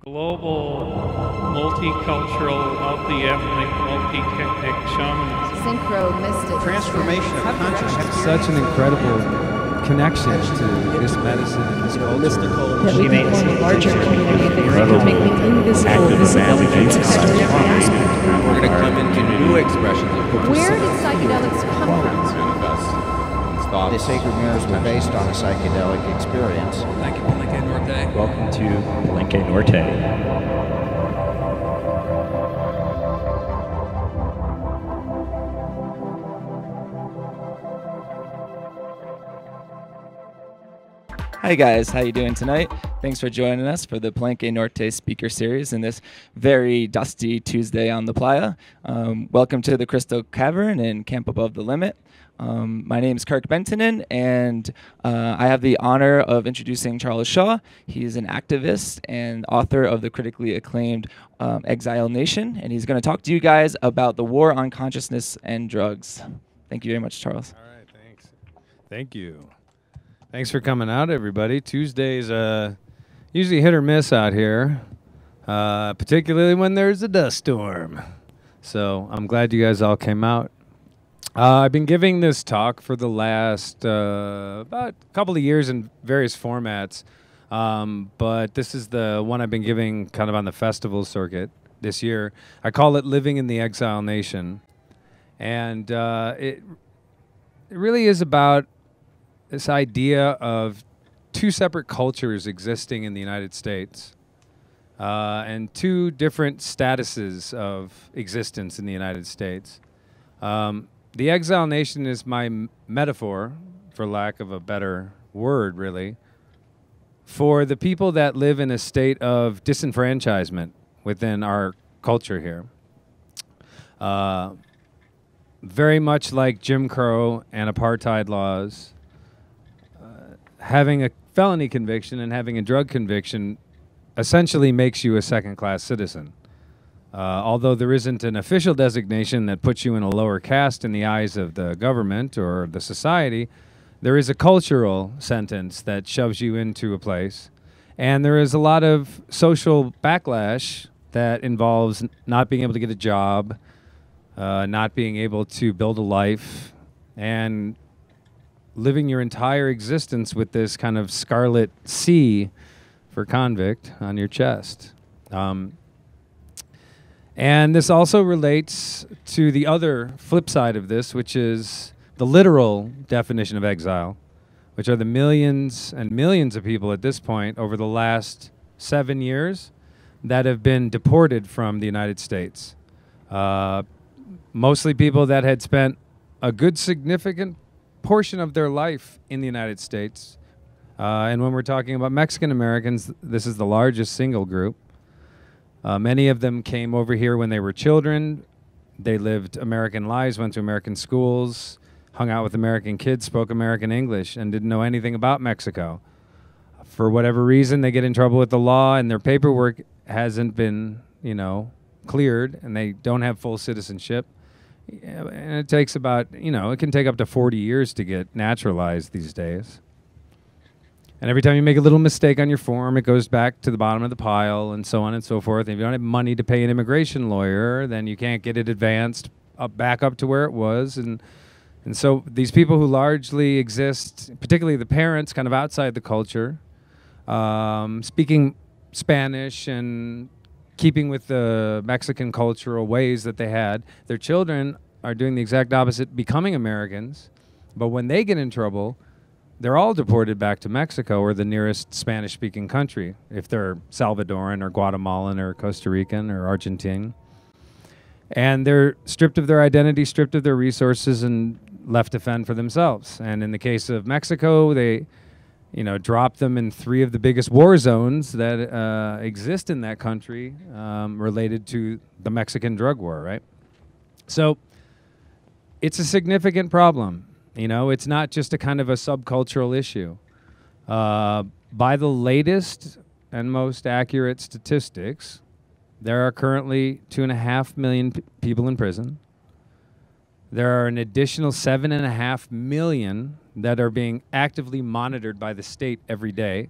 Global, multicultural, multi-ethnic, multi-technic shamanism. Synchro-mystic. Transformation of consciousness. Such an incredible connection to this medicine and this culture. Mystical. That we can form a larger community that can make the invisible visible. We're going to come into new expressions of Where did psychedelics come from? The sacred mirrors were based on a psychedelic experience. Thank you, Palenque Norte. Welcome to Palenque Norte. Hi guys, how you doing tonight? Thanks for joining us for the Palenque Norte speaker series in this very dusty Tuesday on the playa. Welcome to the Crystal Cavern in Camp Above the Limit. My name is Kirk Bentonen, and I have the honor of introducing Charles Shaw. He's an activist and author of the critically acclaimed Exile Nation, and he's going to talk to you guys about the war on consciousness and drugs. Thank you very much, Charles. All right, thanks. Thank you. Thanks for coming out, everybody. Tuesdays usually hit or miss out here, particularly when there's a dust storm. So I'm glad you guys all came out. I've been giving this talk for the last about a couple of years in various formats, but this is the one I've been giving kind of on the festival circuit this year. I call it Living in the Exile Nation, and it really is about this idea of two separate cultures existing in the United States and two different statuses of existence in the United States. The Exile Nation is my metaphor, for lack of a better word, really, for the people that live in a state of disenfranchisement within our culture here. Very much like Jim Crow and apartheid laws, having a felony conviction and having a drug conviction essentially makes you a second-class citizen. Although there isn't an official designation that puts you in a lower caste in the eyes of the government or the society, there is a cultural sentence that shoves you into a place. And there is a lot of social backlash that involves not being able to get a job, not being able to build a life, and living your entire existence with this kind of scarlet C for convict on your chest. And this also relates to the other flip side of this, which is the literal definition of exile, which are the millions and millions of people at this point over the last 7 years that have been deported from the United States. Mostly people that had spent a good significant portion of their life in the United States. And when we're talking about Mexican Americans, this is the largest single group. Many of them came over here when they were children. They lived American lives, went to American schools, hung out with American kids, spoke American English, and didn't know anything about Mexico. For whatever reason, they get in trouble with the law, and their paperwork hasn't been, cleared, and they don't have full citizenship. And it takes about, it can take up to 40 years to get naturalized these days. And every time you make a little mistake on your form, it goes back to the bottom of the pile and so on and so forth. And if you don't have money to pay an immigration lawyer, then you can't get it advanced back up to where it was. And so these people who largely exist, particularly the parents kind of outside the culture, speaking Spanish and keeping with the Mexican cultural ways that they had, their children are doing the exact opposite, becoming Americans. But when they get in trouble, they're all deported back to Mexico or the nearest Spanish-speaking country, if they're Salvadoran or Guatemalan or Costa Rican or Argentine. And they're stripped of their identity, stripped of their resources, and left to fend for themselves. And in the case of Mexico, they drop them in 3 of the biggest war zones that exist in that country related to the Mexican drug war, right? So it's a significant problem. It's not just a kind of a subcultural issue. By the latest and most accurate statistics, there are currently 2.5 million people in prison. There are an additional 7.5 million that are being actively monitored by the state every day,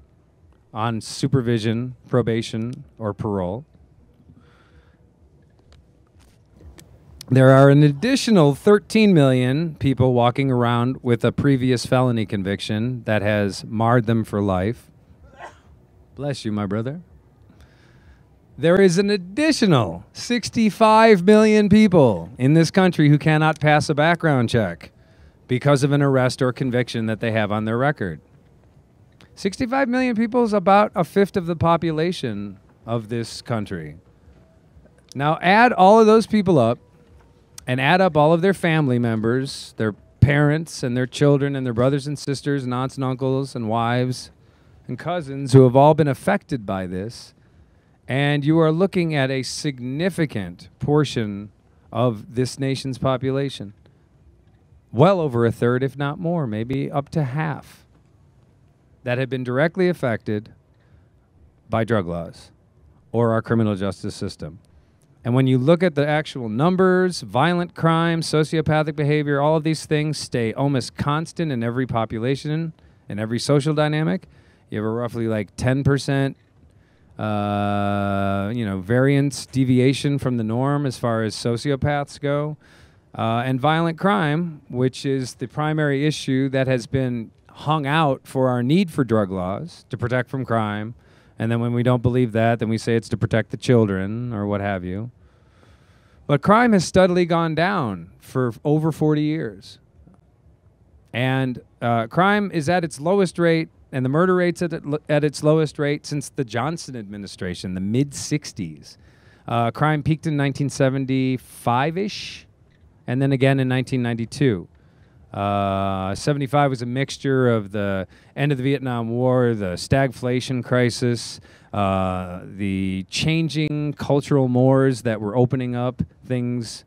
on supervision, probation, or parole. There are an additional 13 million people walking around with a previous felony conviction that has marred them for life. Bless you, my brother. There is an additional 65 million people in this country who cannot pass a background check because of an arrest or conviction that they have on their record. 65 million people is about a fifth of the population of this country. Now add all of those people up and add up all of their family members, their parents and their children and their brothers and sisters and aunts and uncles and wives and cousins who have all been affected by this, and you are looking at a significant portion of this nation's population. Well over a third, if not more, maybe up to half, that have been directly affected by drug laws or our criminal justice system. And when you look at the actual numbers, violent crime, sociopathic behavior, all of these things stay almost constant in every population, in every social dynamic. You have a roughly like 10% variance, deviation from the norm as far as sociopaths go. And violent crime, which is the primary issue that has been hung out for our need for drug laws to protect from crime. And then when we don't believe that, then we say it's to protect the children or what have you. But crime has steadily gone down for over 40 years. And crime is at its lowest rate, and the murder rate's at its lowest rate since the Johnson administration, the mid-'60s. Crime peaked in 1975-ish, and then again in 1992. 75 was a mixture of the end of the Vietnam War, the stagflation crisis, the changing cultural mores that were opening up things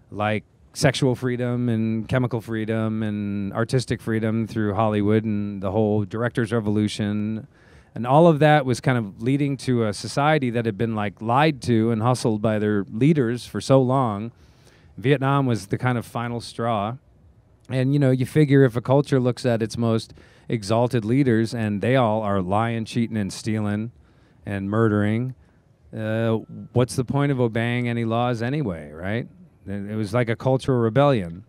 like sexual freedom and chemical freedom and artistic freedom through Hollywood and the whole director's revolution. And all of that was kind of leading to a society that had been like lied to and hustled by their leaders for so long. Vietnam was the kind of final straw. And, you know, you figure if a culture looks at its most exalted leaders and they all are lying, cheating, and stealing and murdering, what's the point of obeying any laws anyway, right? It was like a cultural rebellion.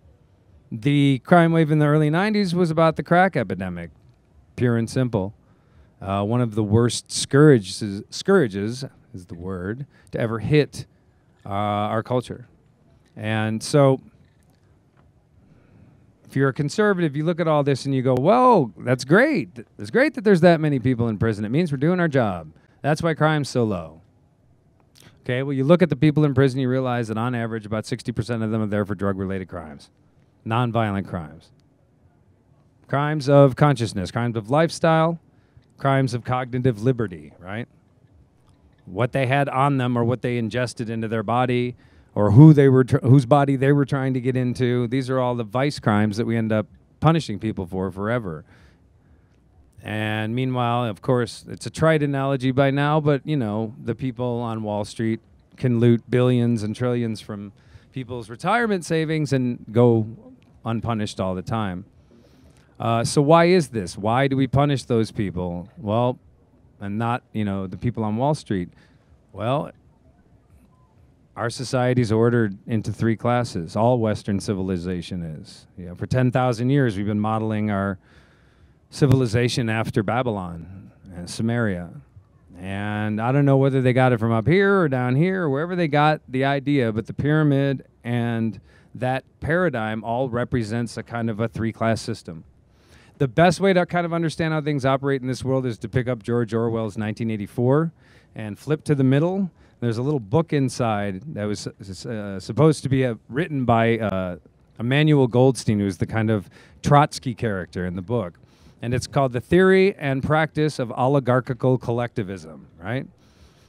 The crime wave in the early 90s was about the crack epidemic, pure and simple. One of the worst scourges is the word, to ever hit our culture. And so if you're a conservative, you look at all this and you go, whoa, that's great. It's great that there's that many people in prison. It means we're doing our job. That's why crime's so low. Okay, well, you look at the people in prison, you realize that on average, about 60% of them are there for drug-related crimes, nonviolent crimes. Crimes of consciousness, crimes of lifestyle, crimes of cognitive liberty, right? What they had on them or what they ingested into their body or who they were whose body they were trying to get into. These are all the vice crimes that we end up punishing people for forever. And meanwhile, of course, it's a trite analogy by now, but, you know, the people on Wall Street can loot billions and trillions from people's retirement savings and go unpunished all the time. So why is this? Why do we punish those people? Well, and not, you know, the people on Wall Street. Well, our society's ordered into three classes. All Western civilization is. You know, for 10,000 years, we've been modeling our civilization after Babylon and Samaria. And I don't know whether they got it from up here or down here or wherever they got the idea, but the pyramid and that paradigm all represents a kind of a three-class system. The best way to kind of understand how things operate in this world is to pick up George Orwell's 1984 and flip to the middle. There's a little book inside that was supposed to be written by Emmanuel Goldstein, who's the kind of Trotsky character in the book. And it's called The Theory and Practice of Oligarchical Collectivism, right?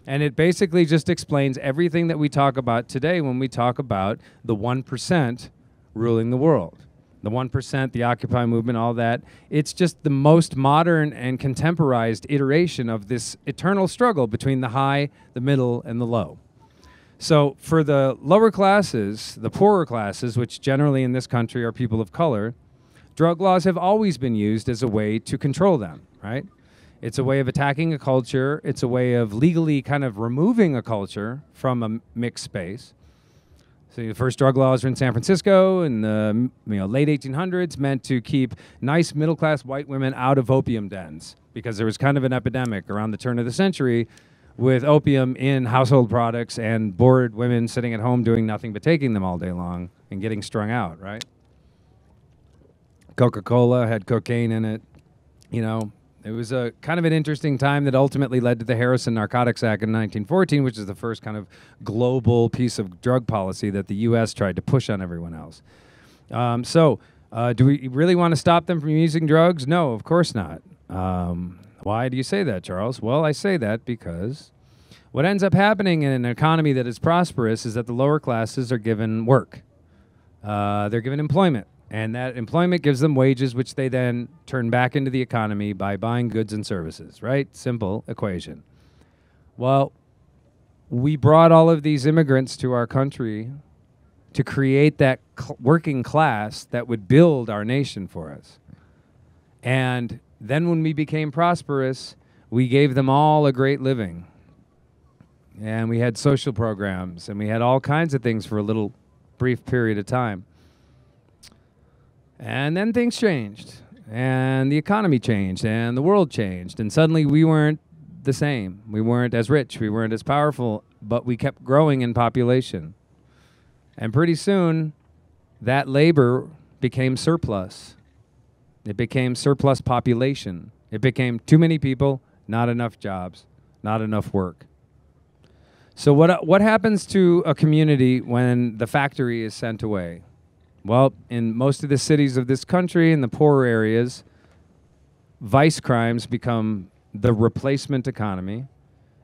And it basically just explains everything that we talk about today when we talk about the 1% ruling the world. The 1%, the Occupy movement, all that. It's just the most modern and contemporized iteration of this eternal struggle between the high, the middle, and the low. So for the lower classes, the poorer classes, which generally in this country are people of color, drug laws have always been used as a way to control them, right? It's a way of attacking a culture. It's a way of legally kind of removing a culture from a mixed space. So the first drug laws were in San Francisco in the late 1800s, meant to keep nice middle-class white women out of opium dens, because there was kind of an epidemic around the turn of the century with opium in household products and bored women sitting at home doing nothing but taking them all day long and getting strung out, right? Coca-Cola had cocaine in it. It was a kind of an interesting time that ultimately led to the Harrison Narcotics Act in 1914, which is the first kind of global piece of drug policy that the U.S. tried to push on everyone else. Do we really want to stop them from using drugs? No, of course not. Why do you say that, Charles? Well, I say that because what ends up happening in an economy that is prosperous is that the lower classes are given work. They're given employment. And that employment gives them wages, which they then turn back into the economy by buying goods and services, right? Simple equation. Well, we brought all of these immigrants to our country to create that working class that would build our nation for us. And then when we became prosperous, we gave them all a great living. And we had social programs, and we had all kinds of things for a little brief period of time. And then things changed, and the economy changed, and the world changed, and suddenly we weren't the same. We weren't as rich, we weren't as powerful, but we kept growing in population. And pretty soon, that labor became surplus. It became surplus population. It became too many people, not enough jobs, not enough work. So what happens to a community when the factory is sent away? Well, in most of the cities of this country, in the poorer areas, vice crimes become the replacement economy,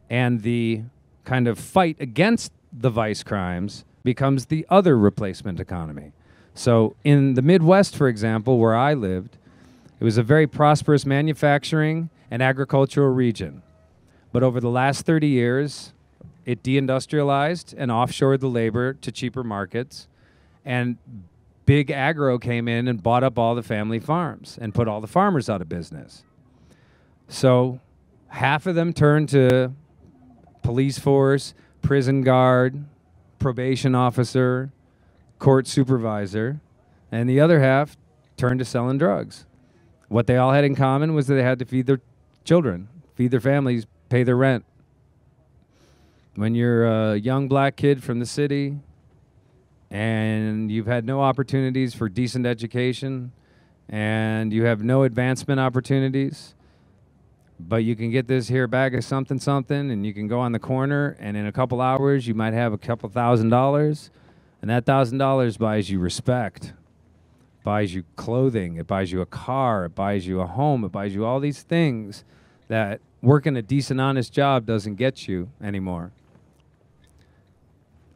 and the kind of fight against the vice crimes becomes the other replacement economy. So in the Midwest, for example, where I lived, it was a very prosperous manufacturing and agricultural region. But over the last 30 years, it deindustrialized and offshored the labor to cheaper markets, and big agro came in and bought up all the family farms and put all the farmers out of business. So half of them turned to police force, prison guard, probation officer, court supervisor, and the other half turned to selling drugs. What they all had in common was that they had to feed their children, feed their families, pay their rent. When you're a young black kid from the city, and you've had no opportunities for decent education, and you have no advancement opportunities, but you can get this here bag of something, and you can go on the corner, and in a couple hours, you might have a couple $1,000, and that $1,000 buys you respect, buys you clothing, it buys you a car, it buys you a home, it buys you all these things that working a decent, honest job doesn't get you anymore.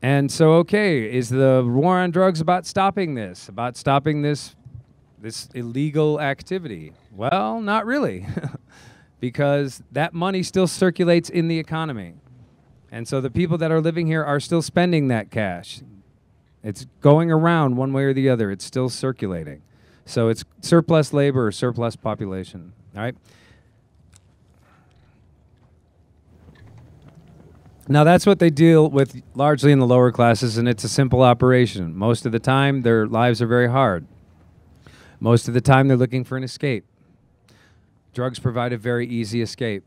And so, okay, is the war on drugs about stopping this illegal activity? Well, not really, because that money still circulates in the economy. And so the people that are living here are still spending that cash. It's going around one way or the other. It's still circulating. So it's surplus labor or surplus population, all right? Now, that's what they deal with largely in the lower classes, and it's a simple operation. Most of the time, their lives are very hard. Most of the time, they're looking for an escape. Drugs provide a very easy escape.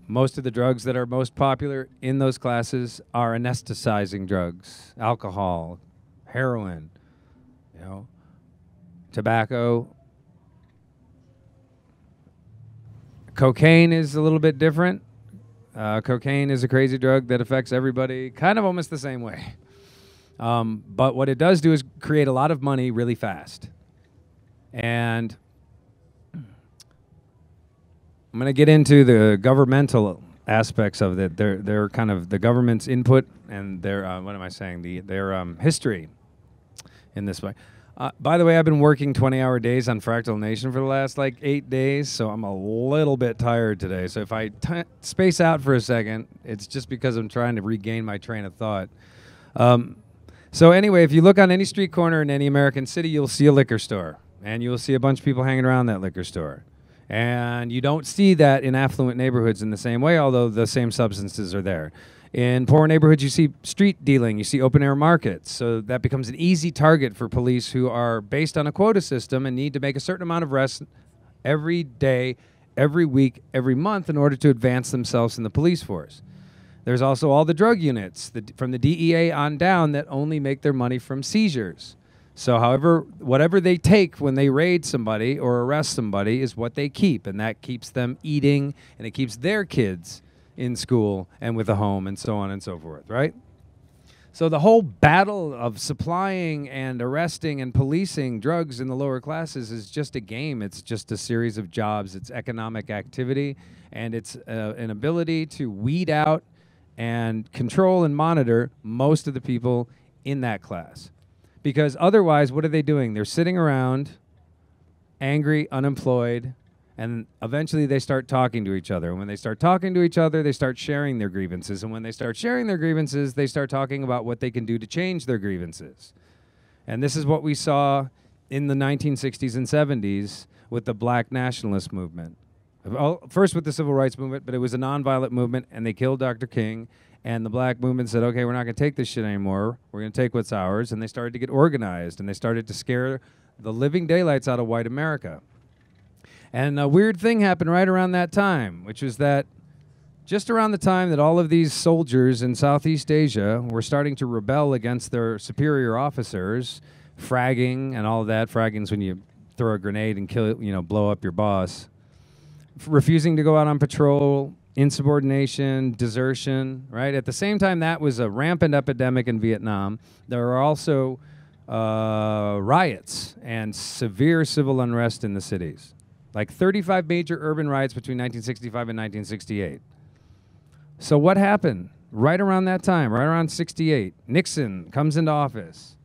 Most of the drugs that are most popular in those classes are anesthetizing drugs, alcohol, heroin, tobacco. Cocaine is a little bit different. Cocaine is a crazy drug that affects everybody kind of almost the same way. But what it does do is create a lot of money really fast. And I'm going to get into the governmental aspects of it. They're kind of the government's input and their, their history in this way. By the way, I've been working 20-hour days on Fractal Nation for the last 8 days, so I'm a little bit tired today. So if I space out for a second, it's just because I'm trying to regain my train of thought. So anyway, if you look on any street corner in any American city, you'll see a liquor store, and you'll see a bunch of people hanging around that liquor store. And you don't see that in affluent neighborhoods in the same way, although the same substances are there. In poor neighborhoods, you see street dealing, you see open-air markets. So that becomes an easy target for police who are based on a quota system and need to make a certain amount of arrests every day, every week, every month in order to advance themselves in the police force. There's also all the drug units from the DEA on down that only make their money from seizures. So whatever they take when they raid somebody or arrest somebody is what they keep, and that keeps them eating, and it keeps their kids in school and with a home and so on and so forth, right? So the whole battle of supplying and arresting and policing drugs in the lower classes is just a game. It's just a series of jobs. It's economic activity, and it's an ability to weed out and control and monitor most of the people in that class. Because otherwise, what are they doing? They're sitting around, angry, unemployed, and eventually they start talking to each other. And when they start talking to each other, they start sharing their grievances. And when they start sharing their grievances, they start talking about what they can do to change their grievances. And this is what we saw in the 1960s and 70s with the black nationalist movement. First with the civil rights movement, but it was a nonviolent movement, and they killed Dr. King. And the black movement said, okay, we're not going to take this shit anymore. We're going to take what's ours. And they started to get organized, and they started to scare the living daylights out of white America. And a weird thing happened right around that time, which was that just around the time that all of these soldiers in Southeast Asia were starting to rebel against their superior officers, fragging and all of that. Fragging's when you throw a grenade and blow up your boss. Refusing to go out on patrol, insubordination, desertion, right? At the same time, that was a rampant epidemic in Vietnam. There were also riots and severe civil unrest in the cities. Like 35 major urban riots between 1965 and 1968. So what happened? Right around that time, right around 68, Nixon comes into office,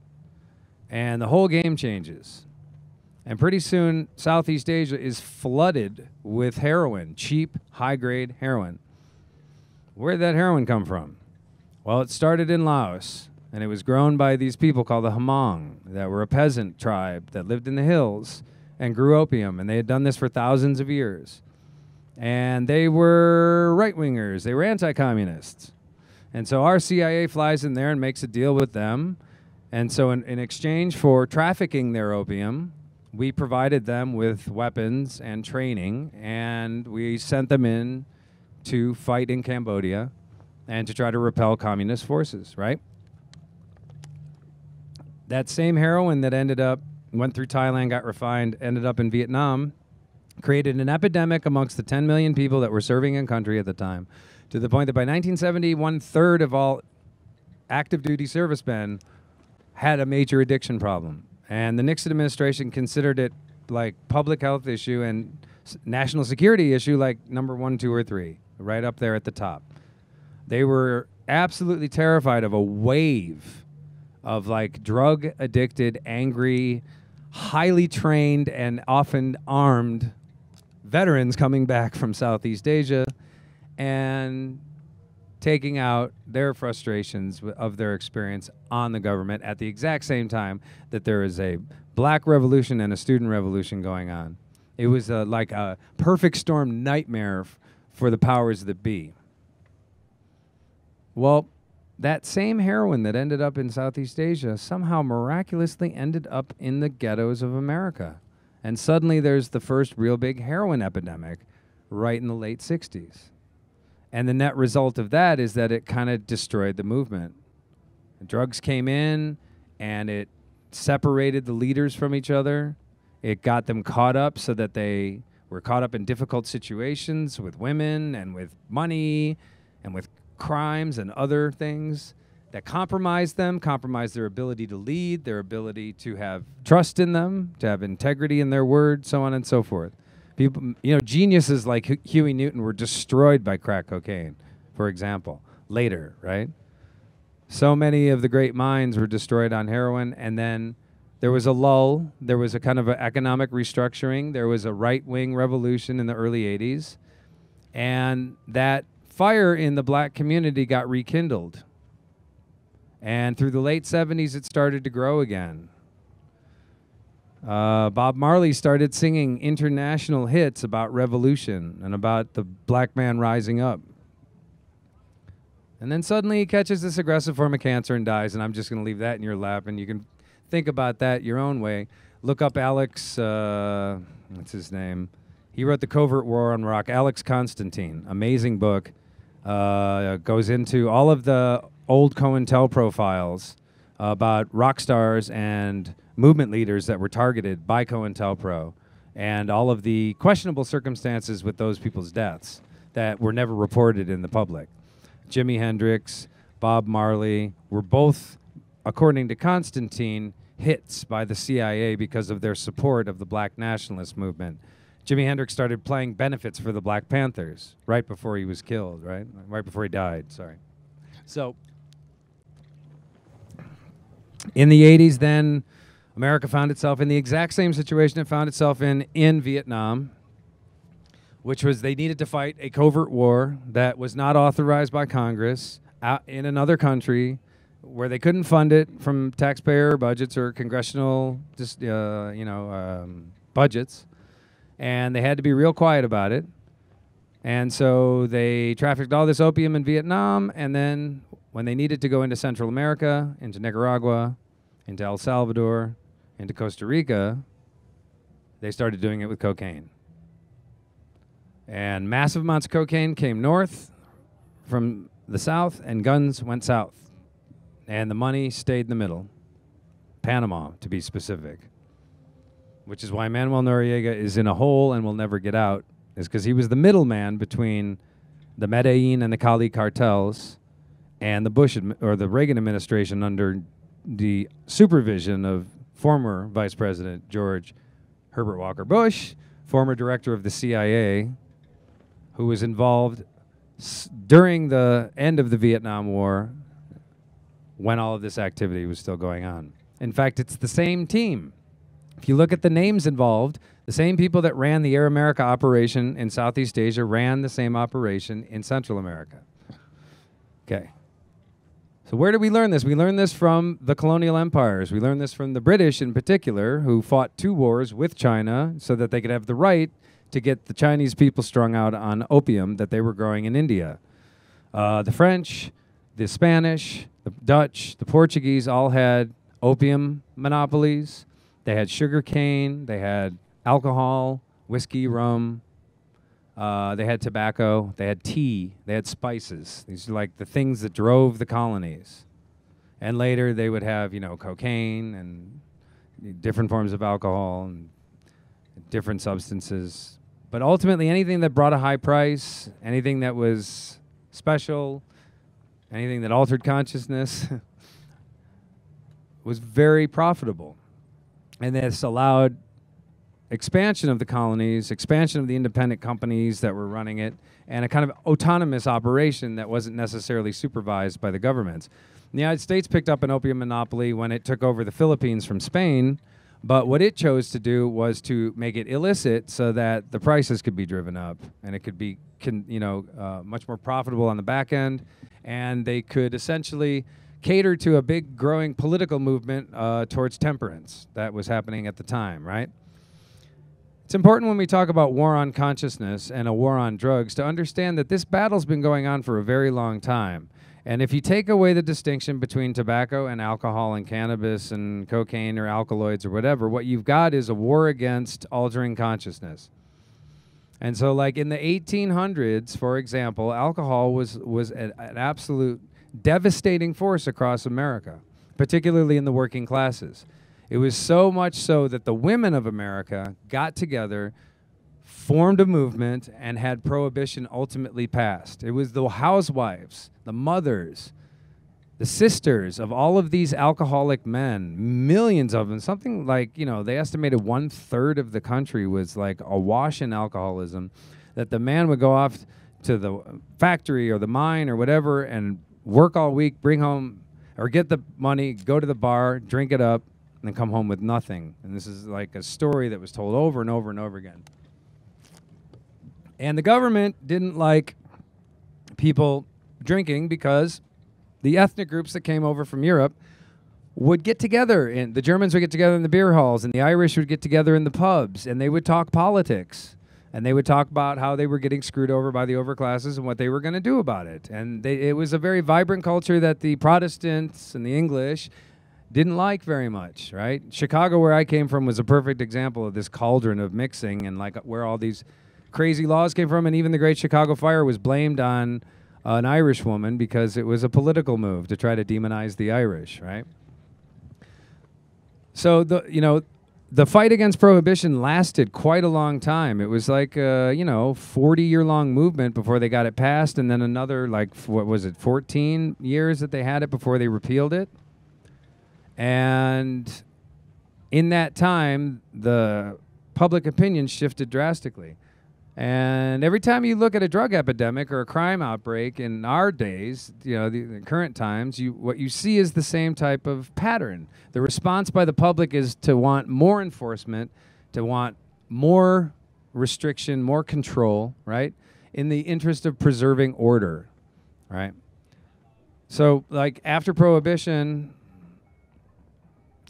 and the whole game changes. And pretty soon, Southeast Asia is flooded with heroin, cheap, high-grade heroin. Where did that heroin come from? Well, it started in Laos, and it was grown by these people called the Hmong, that were a peasant tribe that lived in the hills and grew opium, and they had done this for thousands of years. And they were right-wingers. They were anti-communists. And so our CIA flies in there and makes a deal with them. And so in exchange for trafficking their opium, we provided them with weapons and training, and we sent them in to fight in Cambodia and to try to repel communist forces, right? That same heroin that went through Thailand, got refined, ended up in Vietnam, created an epidemic amongst the 10 million people that were serving in country at the time, to the point that by 1970, 1/3 of all active duty servicemen had a major addiction problem. And the Nixon administration considered it like public health issue and national security issue like number 1, 2, or 3, right up there at the top. They were absolutely terrified of a wave of like drug-addicted, angry, highly trained, and often armed veterans coming back from Southeast Asia and taking out their frustrations of their experience on the government at the exact same time that there is a black revolution and a student revolution going on. It was like a perfect storm nightmare for the powers that be. Well, that same heroin that ended up in Southeast Asia somehow miraculously ended up in the ghettos of America. And suddenly there's the first real big heroin epidemic right in the late 60s. And the net result of that is that it kind of destroyed the movement. The drugs came in, and it separated the leaders from each other. It got them caught up so that they were caught up in difficult situations with women and with money and with crimes and other things that compromised them, compromised their ability to lead, their ability to have trust in them, to have integrity in their word, so on and so forth. People, geniuses like Huey Newton were destroyed by crack cocaine, for example, later, right? So many of the great minds were destroyed on heroin, and then there was a lull. There was a kind of an economic restructuring. There was a right-wing revolution in the early 80s, and that fire in the black community got rekindled. And through the late 70s, it started to grow again. Bob Marley started singing international hits about revolution and about the black man rising up. And then suddenly he catches this aggressive form of cancer and dies, and I'm just going to leave that in your lap, and you can think about that your own way. Look up Alex, what's his name? He wrote The Covert War on Rock. Alex Constantine, amazing book. Goes into all of the old COINTELPRO files about rock stars and movement leaders that were targeted by COINTELPRO, and all of the questionable circumstances with those people's deaths that were never reported in the public. Jimi Hendrix, Bob Marley were both, according to Constantine, hits by the CIA because of their support of the black nationalist movement. Jimi Hendrix started playing benefits for the Black Panthers right before he was killed, right? Right before he died, sorry. So, in the 80s then, America found itself in the exact same situation it found itself in Vietnam, which was they needed to fight a covert war that was not authorized by Congress out in another country where they couldn't fund it from taxpayer budgets or congressional budgets. And they had to be real quiet about it. And so they trafficked all this opium in Vietnam, and then when they needed to go into Central America, into Nicaragua, into El Salvador, into Costa Rica, they started doing it with cocaine. And massive amounts of cocaine came north from the south, and guns went south. And the money stayed in the middle. Panama, to be specific. Which is why Manuel Noriega is in a hole and will never get out, is because he was the middleman between the Medellin and the Cali cartels and the the Reagan administration under the supervision of former Vice President George Herbert Walker Bush, former director of the CIA, who was involved during the end of the Vietnam War when all of this activity was still going on. In fact, it's the same team. If you look at the names involved, the same people that ran the Air America operation in Southeast Asia ran the same operation in Central America. Okay. So where did we learn this? We learned this from the colonial empires. We learned this from the British in particular, who fought 2 wars with China so that they could have the right to get the Chinese people strung out on opium that they were growing in India. The French, the Spanish, the Dutch, the Portuguese all had opium monopolies. They had sugar cane, they had alcohol, whiskey, rum, they had tobacco, they had tea, they had spices. These are like the things that drove the colonies. And later they would have, cocaine and different forms of alcohol and different substances. But ultimately anything that brought a high price, anything that was special, anything that altered consciousness was very profitable. And this allowed expansion of the colonies, expansion of the independent companies that were running it, and a kind of autonomous operation that wasn't necessarily supervised by the governments. The United States picked up an opium monopoly when it took over the Philippines from Spain, but what it chose to do was to make it illicit so that the prices could be driven up, and it could be much more profitable on the back end, and they could essentially cater to a big growing political movement towards temperance that was happening at the time, right? It's important when we talk about war on consciousness and a war on drugs to understand that this battle's been going on for a very long time. And if you take away the distinction between tobacco and alcohol and cannabis and cocaine or alkaloids or whatever, what you've got is a war against altering consciousness. And so like in the 1800s, for example, alcohol was an absolute devastating force across America, particularly in the working classes. It was so much so that the women of America got together, formed a movement, and had prohibition ultimately passed. It was the housewives, the mothers, the sisters of all of these alcoholic men, millions of them, something like, they estimated 1/3 of the country was like awash in alcoholism, that the man would go off to the factory or the mine or whatever and work all week, bring home, or get the money, go to the bar, drink it up, and then come home with nothing. And this is like a story that was told over and over and over again. And the government didn't like people drinking because the ethnic groups that came over from Europe would get together, and the Germans would get together in the beer halls, and the Irish would get together in the pubs, and they would talk politics, and they would talk about how they were getting screwed over by the overclasses and what they were going to do about it. And it was a very vibrant culture that the Protestants and the English didn't like very much, right? Chicago, where I came from, was a perfect example of this cauldron of mixing and like where all these crazy laws came from, and even the Great Chicago Fire was blamed on an Irish woman because it was a political move to try to demonize the Irish, right? So the fight against prohibition lasted quite a long time. It was like 40-year-long movement before they got it passed, and then another 14 years that they had it before they repealed it. And in that time, the public opinion shifted drastically. And every time you look at a drug epidemic or a crime outbreak in our days, the current times, what you see is the same type of pattern. The response by the public is to want more enforcement, to want more restriction, more control, right? In the interest of preserving order, right? So, like, after Prohibition,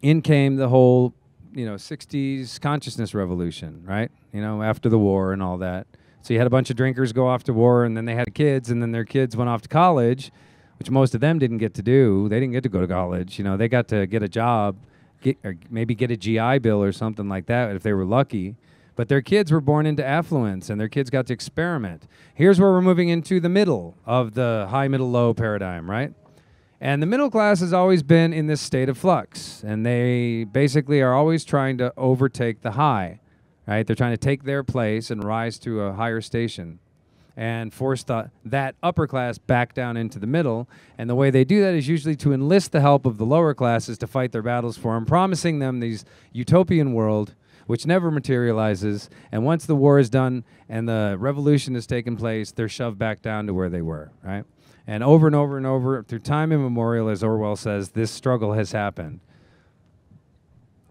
in came the whole 60s consciousness revolution, right? After the war and all that. So you had a bunch of drinkers go off to war, and then they had kids, and then their kids went off to college, which most of them didn't get to do. They didn't get to go to college. They got to get a job, or maybe get a GI Bill or something like that if they were lucky. But their kids were born into affluence, and their kids got to experiment. Here's where we're moving into the middle of the high, middle, low paradigm, right? And the middle class has always been in this state of flux, and they basically are always trying to overtake the high, right? They're trying to take their place and rise to a higher station and force that upper class back down into the middle. And the way they do that is usually to enlist the help of the lower classes to fight their battles for them, promising them these utopian world which never materializes. And once the war is done and the revolution has taken place, they're shoved back down to where they were, right? And over and over and over, through time immemorial, as Orwell says, this struggle has happened.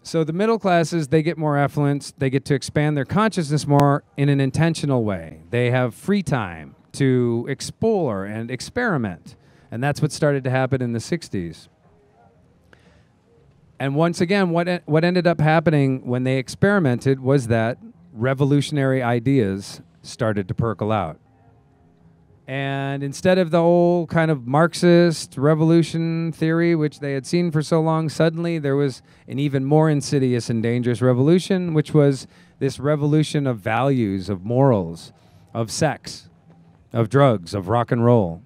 So the middle classes, they get more affluence. They get to expand their consciousness more in an intentional way. They have free time to explore and experiment. And that's what started to happen in the 60s. And once again, what ended up happening when they experimented was that revolutionary ideas started to percolate out. And instead of the old kind of Marxist revolution theory, which they had seen for so long, suddenly there was an even more insidious and dangerous revolution, which was this revolution of values, of morals, of sex, of drugs, of rock and roll.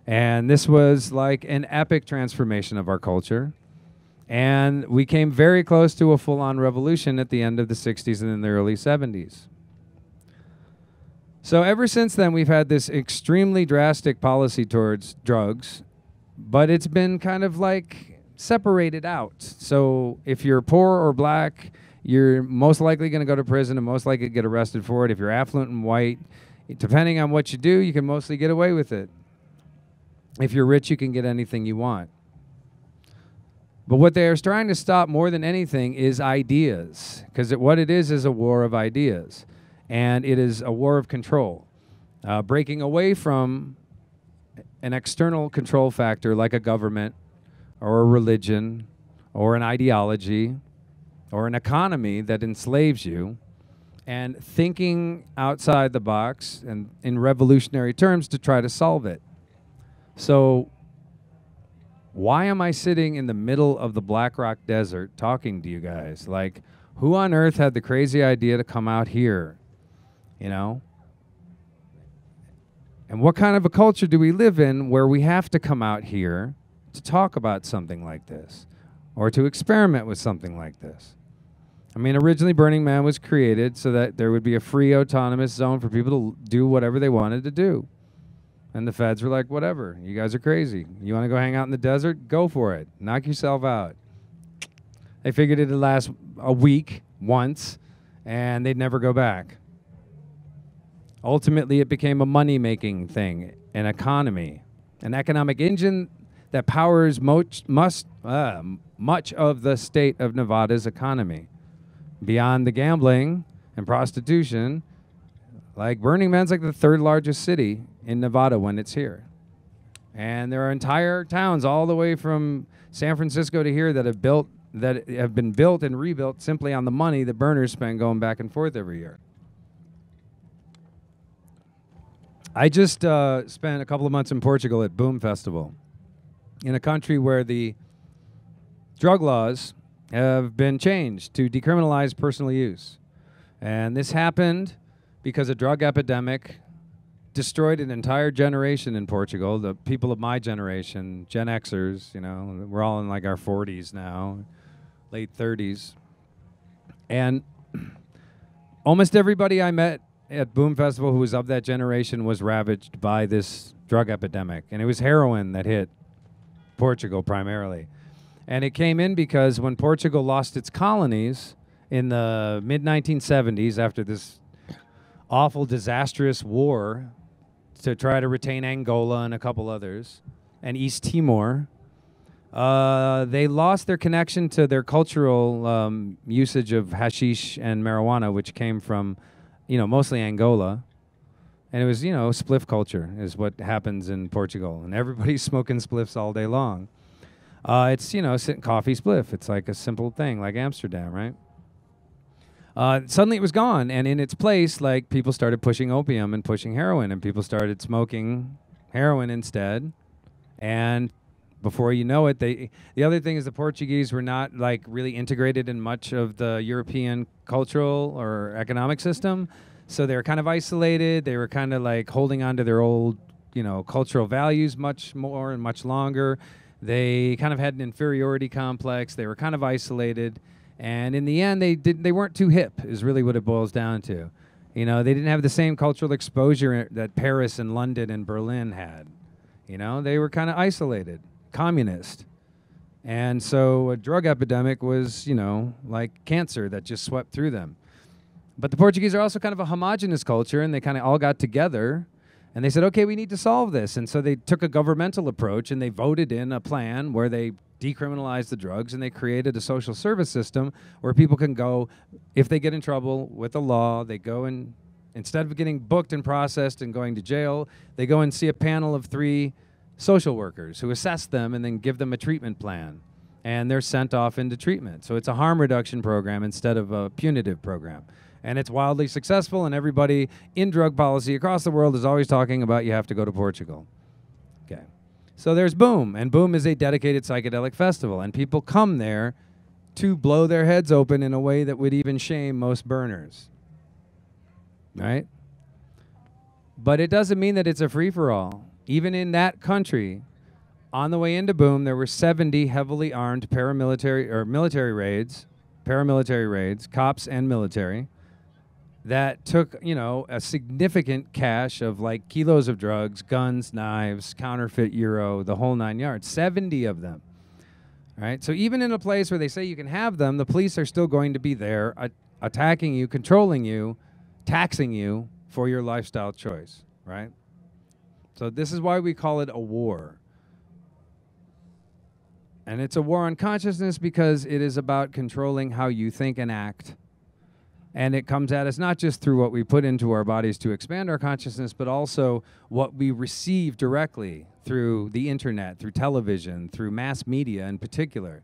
And this was like an epic transformation of our culture. And we came very close to a full-on revolution at the end of the 60s and in the early 70s. So ever since then, we've had this extremely drastic policy towards drugs, but it's been kind of like separated out. So if you're poor or black, you're most likely going to go to prison and most likely get arrested for it. If you're affluent and white, depending on what you do, you can mostly get away with it. If you're rich, you can get anything you want. But what they are trying to stop more than anything is ideas, because what it is a war of ideas. And it is a war of control, breaking away from an external control factor like a government or a religion or an ideology or an economy that enslaves you, and thinking outside the box and in revolutionary terms to try to solve it. So why am I sitting in the middle of the Black Rock Desert talking to you guys? Like, who on earth had the crazy idea to come out here? And what kind of a culture do we live in where we have to come out here to talk about something like this or to experiment with something like this? I mean, originally Burning Man was created so that there would be a free autonomous zone for people to do whatever they wanted to do. And the feds were like, whatever, you guys are crazy. You want to go hang out in the desert? Go for it. Knock yourself out. They figured it'd last a week once and they'd never go back. Ultimately, it became a money-making thing, an economy, an economic engine that powers much of the state of Nevada's economy. Beyond the gambling and prostitution, like Burning Man's like the third largest city in Nevada when it's here. And there are entire towns all the way from San Francisco to here that have been built and rebuilt simply on the money that burners spend going back and forth every year. I just spent a couple of months in Portugal at Boom Festival, in a country where the drug laws have been changed to decriminalize personal use. And this happened because a drug epidemic destroyed an entire generation in Portugal. The people of my generation, Gen Xers, you know, we're all in like our 40s now, late 30s. And almost everybody I met at Boom Festival who was of that generation was ravaged by this drug epidemic. And it was heroin that hit Portugal primarily. And it came in because when Portugal lost its colonies in the mid-1970s after this awful, disastrous war to try to retain Angola and a couple others, and East Timor, they lost their connection to their cultural usage of hashish and marijuana, which came from, you know, mostly Angola. And it was, you know, spliff culture is what happens in Portugal. And everybody's smoking spliffs all day long. It's, you know, coffee spliff. It's like a simple thing, like Amsterdam, right? Suddenly it was gone. And in its place, like, people started pushing opium and pushing heroin. And people started smoking heroin instead. And before you know it, the other thing is the Portuguese were not, like, really integrated in much of the European cultural or economic system. So they were kind of isolated. They were kind of like holding on to their old, you know, cultural values much more and much longer. They kind of had an inferiority complex. They were kind of isolated. And in the end, they weren't too hip is really what it boils down to. You know, they didn't have the same cultural exposure that Paris and London and Berlin had. You know, they were kind of isolated, communist. And so a drug epidemic was, you know, like cancer that just swept through them. But the Portuguese are also kind of a homogenous culture, and they kind of all got together, and they said, okay, we need to solve this. And so they took a governmental approach, and they voted in a plan where they decriminalized the drugs, and they created a social service system where people can go, if they get in trouble with the law, they go and, instead of getting booked and processed and going to jail, they go and see a panel of 3 social workers who assess them and then give them a treatment plan. And they're sent off into treatment. So it's a harm reduction program instead of a punitive program. And it's wildly successful, and everybody in drug policy across the world is always talking about you have to go to Portugal. Okay. So there's Boom, and Boom is a dedicated psychedelic festival, and people come there to blow their heads open in a way that would even shame most burners. Right? But it doesn't mean that it's a free-for-all. Even in that country, on the way into Boom, there were 70 heavily armed military raids, cops and military, that took, you know, a significant cache of like kilos of drugs, guns, knives, counterfeit euro, the whole 9 yards, 70 of them. Right? So even in a place where they say you can have them, the police are still going to be there attacking you, controlling you, taxing you for your lifestyle choice, right? So this is why we call it a war. And it's a war on consciousness because it is about controlling how you think and act. And it comes at us not just through what we put into our bodies to expand our consciousness, but also what we receive directly through the internet, through television, through mass media in particular.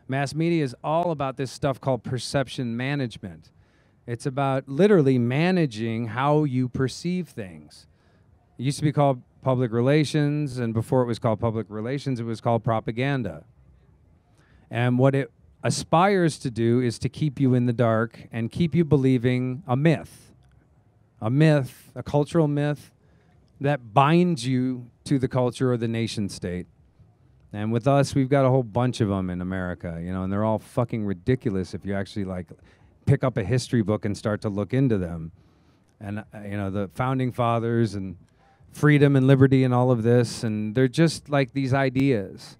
Mass media is all about this stuff called perception management. It's about literally managing how you perceive things. It used to be called public relations, and before it was called public relations, it was called propaganda. And what it aspires to do is to keep you in the dark and keep you believing a myth, a cultural myth that binds you to the culture or the nation state. And with us, we've got a whole bunch of them in America, you know, and they're all fucking ridiculous if you actually like pick up a history book and start to look into them. And, you know, the founding fathers and freedom and liberty and all of this, and they're just like these ideas.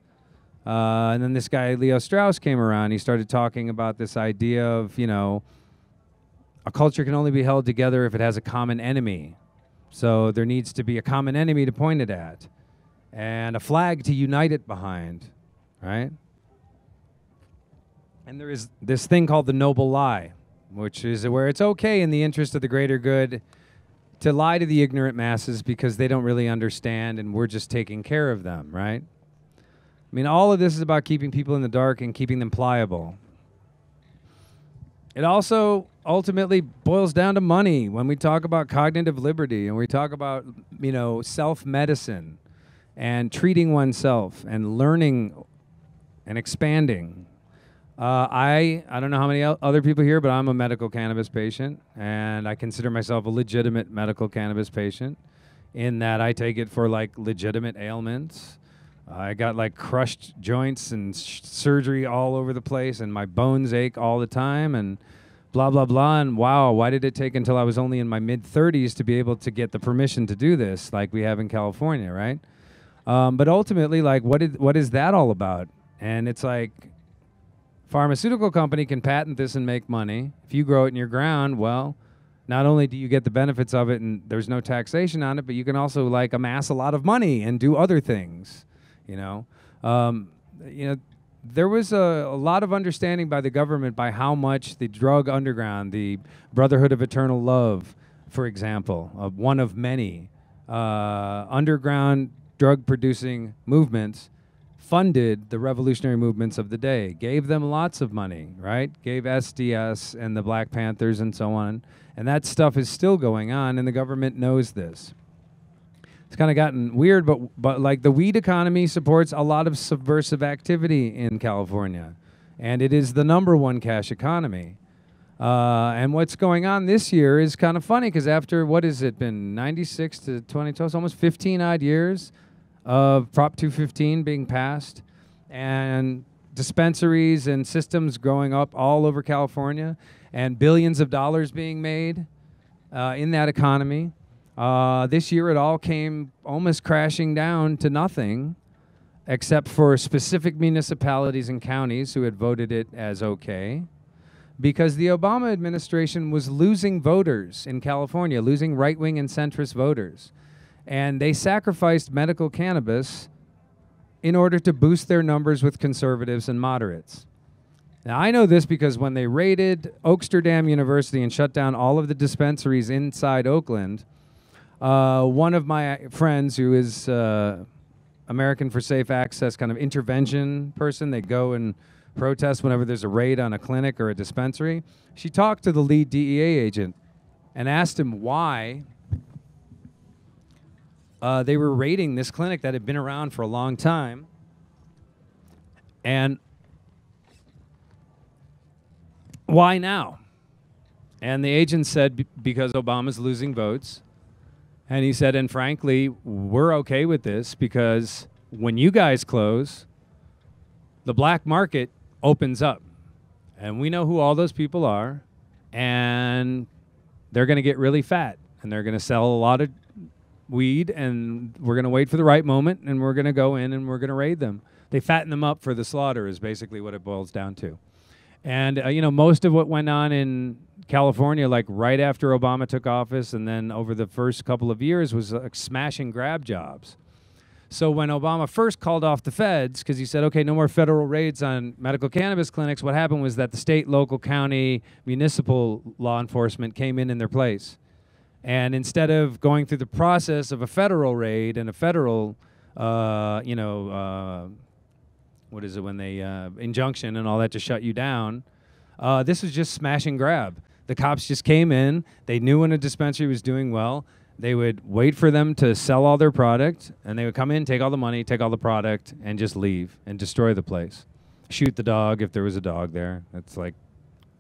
And then this guy, Leo Strauss, came around. He started talking about this idea of, you know, a culture can only be held together if it has a common enemy. So there needs to be a common enemy to point it at and a flag to unite it behind, right? And there is this thing called the noble lie, which is where it's okay in the interest of the greater good to lie to the ignorant masses because they don't really understand and we're just taking care of them, right? I mean, all of this is about keeping people in the dark and keeping them pliable. It also ultimately boils down to money when we talk about cognitive liberty and we talk about, you know, self-medicine and treating oneself and learning and expanding. I don't know how many other people here, but I'm a medical cannabis patient, and I consider myself a legitimate medical cannabis patient in that I take it for like legitimate ailments. I got like crushed joints and surgery all over the place, and my bones ache all the time, and blah, blah, blah. And wow, why did it take until I was only in my mid-30s to be able to get the permission to do this like we have in California, right? But ultimately, like, what is that all about? And it's like, pharmaceutical company can patent this and make money. If you grow it in your ground, well, not only do you get the benefits of it and there's no taxation on it, but you can also like amass a lot of money and do other things, you know. There was a lot of understanding by the government by how much the drug underground, the Brotherhood of Eternal Love, for example, one of many underground drug-producing movements, funded the revolutionary movements of the day, gave them lots of money, right? Gave SDS and the Black Panthers and so on. And that stuff is still going on, and the government knows this. It's kind of gotten weird, but like the weed economy supports a lot of subversive activity in California. And it is the #1 cash economy. And what's going on this year is kind of funny because after, what has it been, 96 to 2012, it's almost 15-odd years of Prop 215 being passed and dispensaries and systems growing up all over California and billions of dollars being made in that economy. This year it all came almost crashing down to nothing except for specific municipalities and counties who had voted it as okay, because the Obama administration was losing voters in California, losing right-wing and centrist voters. And they sacrificed medical cannabis in order to boost their numbers with conservatives and moderates. Now, I know this because when they raided Oaksterdam University and shut down all of the dispensaries inside Oakland, one of my friends who is American for Safe Access kind of intervention person, they go and protest whenever there's a raid on a clinic or a dispensary. She talked to the lead DEA agent and asked him why they were raiding this clinic that had been around for a long time. And why now? And the agent said, because Obama's losing votes. And he said, and frankly, we're okay with this because when you guys close, the black market opens up. And we know who all those people are. And they're going to get really fat. And they're going to sell a lot of weed, and we're going to wait for the right moment, and we're going to go in and we're going to raid them. They fatten them up for the slaughter is basically what it boils down to. And, most of what went on in California, like right after Obama took office and then over the first couple of years, was smash and grab jobs. So when Obama first called off the feds, because he said, okay, no more federal raids on medical cannabis clinics, what happened was that the state, local, county, municipal law enforcement came in their place. And instead of going through the process of a federal raid and a federal, what is it when they, injunction and all that to shut you down, this was just smash and grab. The cops just came in. They knew when a dispensary was doing well. They would wait for them to sell all their product, and they would come in, take all the money, take all the product, and just leave and destroy the place. Shoot the dog if there was a dog there. That's like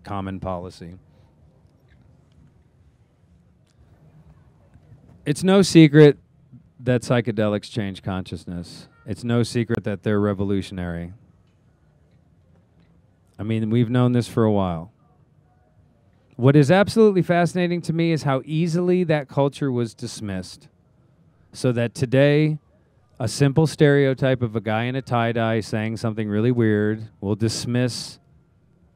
common policy. It's no secret that psychedelics change consciousness. It's no secret that they're revolutionary. I mean, we've known this for a while. What is absolutely fascinating to me is how easily that culture was dismissed. So that today, a simple stereotype of a guy in a tie-dye saying something really weird will dismiss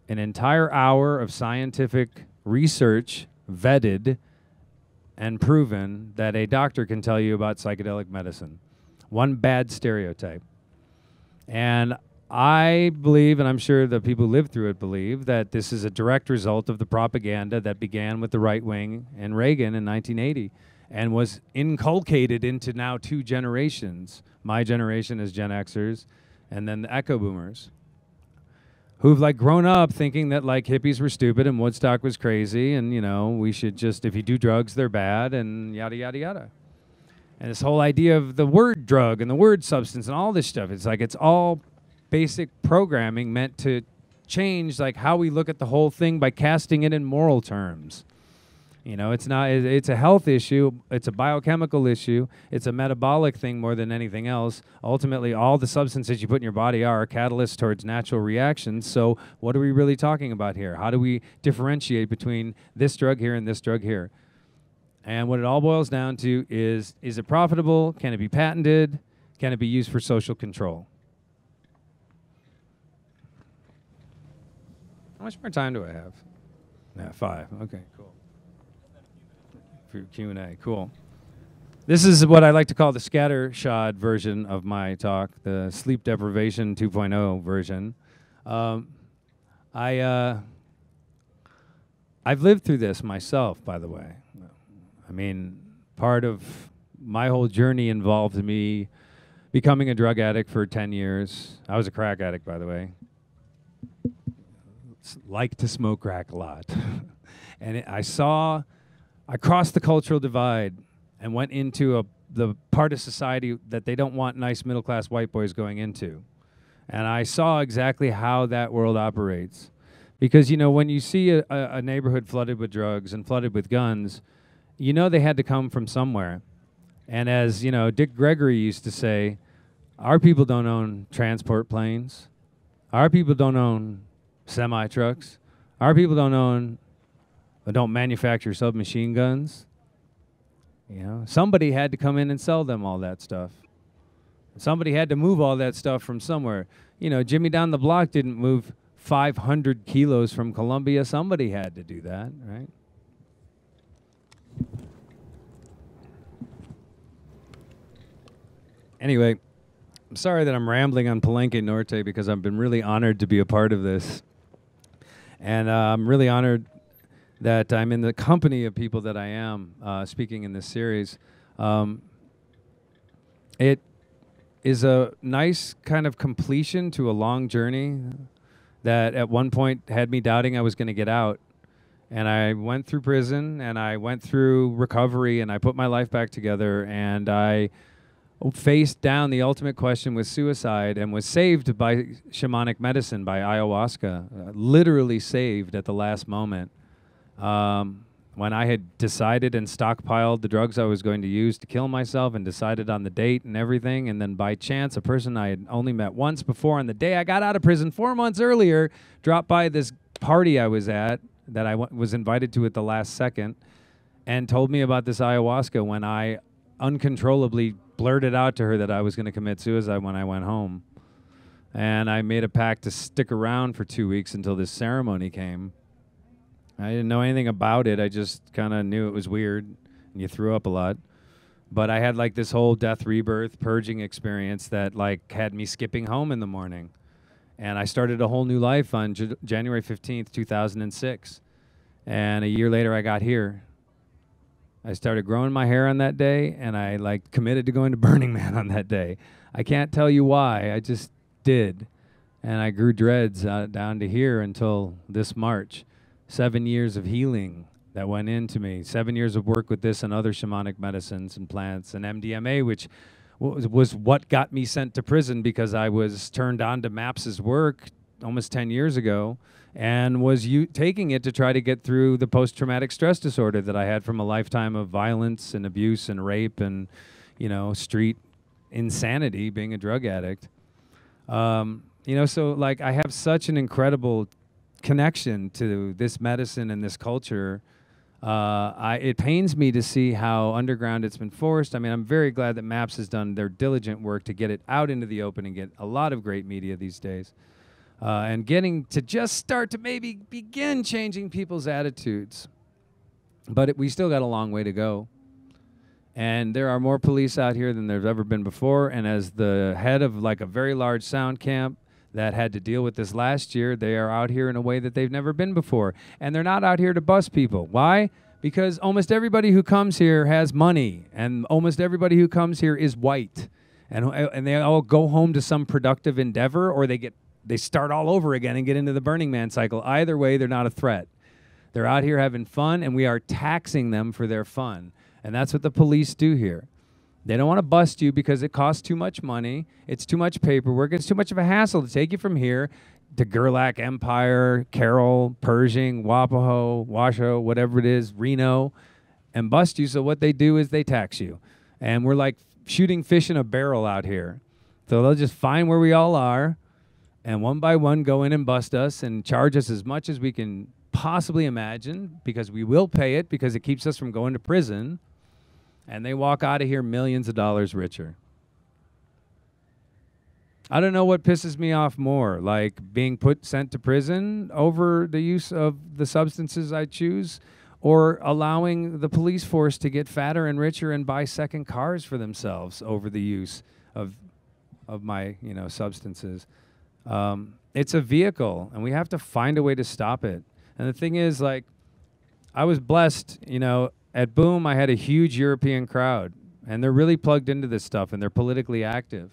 an entire hour of scientific research, vetted, and proven that a doctor can tell you about psychedelic medicine. One bad stereotype. And I believe, and I'm sure the people who lived through it believe, that this is a direct result of the propaganda that began with the right wing and Reagan in 1980. and was inculcated into now 2 generations, my generation as Gen Xers, and then the Echo Boomers, who've like grown up thinking that like hippies were stupid and Woodstock was crazy, and you know, we should just, if you do drugs, they're bad, and yada yada yada. And this whole idea of the word drug and the word substance and all this stuff, it's like it's all basic programming meant to change like how we look at the whole thing by casting it in moral terms. You know, it's not, it's a health issue, it's a biochemical issue, it's a metabolic thing more than anything else. Ultimately, all the substances you put in your body are catalysts towards natural reactions. So what are we really talking about here? How do we differentiate between this drug here and this drug here? And what it all boils down to is it profitable? Can it be patented? Can it be used for social control? How much more time do I have? Yeah, 5. Okay, cool. For Q&A, cool. This is what I like to call the scattershot version of my talk, the sleep deprivation 2.0 version. I've lived through this myself, by the way. I mean, part of my whole journey involved me becoming a drug addict for 10 years. I was a crack addict, by the way. Like to smoke crack a lot. And I crossed the cultural divide and went into the part of society that they don't want nice middle-class white boys going into. And I saw exactly how that world operates. Because, you know, when you see a neighborhood flooded with drugs and flooded with guns, you know they had to come from somewhere. And as, you know, Dick Gregory used to say, our people don't own transport planes. Our people don't own semi-trucks. Our people don't manufacture submachine guns. You know, somebody had to come in and sell them all that stuff. Somebody had to move all that stuff from somewhere. You know, Jimmy down the block didn't move 500 kilos from Colombia. Somebody had to do that, right? Anyway, I'm sorry that I'm rambling on Palenque Norte because I've been really honored to be a part of this. And I'm really honored that I'm in the company of people that I am speaking in this series. It is a nice kind of completion to a long journey that at one point had me doubting I was going to get out. And I went through prison, and I went through recovery, and I put my life back together, and I faced down the ultimate question with suicide and was saved by shamanic medicine, by ayahuasca, literally saved at the last moment. When I had decided and stockpiled the drugs I was going to use to kill myself and decided on the date and everything, and then by chance, a person I had only met once before on the day I got out of prison 4 months earlier dropped by this party I was at that I was invited to at the last second and told me about this ayahuasca when I uncontrollably blurted out to her that I was going to commit suicide when I went home. And I made a pact to stick around for 2 weeks until this ceremony came. I didn't know anything about it. I just kind of knew it was weird, and you threw up a lot. But I had like this whole death, rebirth, purging experience that like had me skipping home in the morning. And I started a whole new life on January 15th, 2006. And a year later, I got here. I started growing my hair on that day, and I like committed to going to Burning Man on that day. I can't tell you why. I just did. And I grew dreads down to here until this March. 7 years of healing that went into me. 7 years of work with this and other shamanic medicines and plants and MDMA, which was what got me sent to prison because I was turned on to MAPS's work almost 10 years ago and was taking it to try to get through the post-traumatic stress disorder that I had from a lifetime of violence and abuse and rape and, you know, street insanity being a drug addict. You know, so like I have such an incredible connection to this medicine and this culture. It pains me to see how underground it's been forced. I mean, I'm very glad that MAPS has done their diligent work to get it out into the open and get a lot of great media these days. And getting to just start to maybe begin changing people's attitudes. But we still got a long way to go. And there are more police out here than there's ever been before. And as the head of like a very large sound camp that had to deal with this last year, they are out here in a way that they've never been before. And they're not out here to bust people. Why? Because almost everybody who comes here has money, and almost everybody who comes here is white, and they all go home to some productive endeavor, or they start all over again and get into the Burning Man cycle. Either way, they're not a threat. They're out here having fun, and we are taxing them for their fun. And that's what the police do here. They don't want to bust you because it costs too much money. It's too much paperwork. It's too much of a hassle to take you from here to Gerlach Empire, Carroll, Pershing, Wapaho, Washoe, whatever it is, Reno, and bust you. So what they do is they tax you. And we're like shooting fish in a barrel out here. So they'll just find where we all are and one by one go in and bust us and charge us as much as we can possibly imagine, because we will pay it, because it keeps us from going to prison, and they walk out of here millions of dollars richer. I don't know what pisses me off more, like being sent to prison over the use of the substances I choose, or allowing the police force to get fatter and richer and buy second cars for themselves over the use of my substances. It's a vehicle, and we have to find a way to stop it. And the thing is, like, I was blessed, at Boom, I had a huge European crowd, and they're really plugged into this stuff, and they're politically active.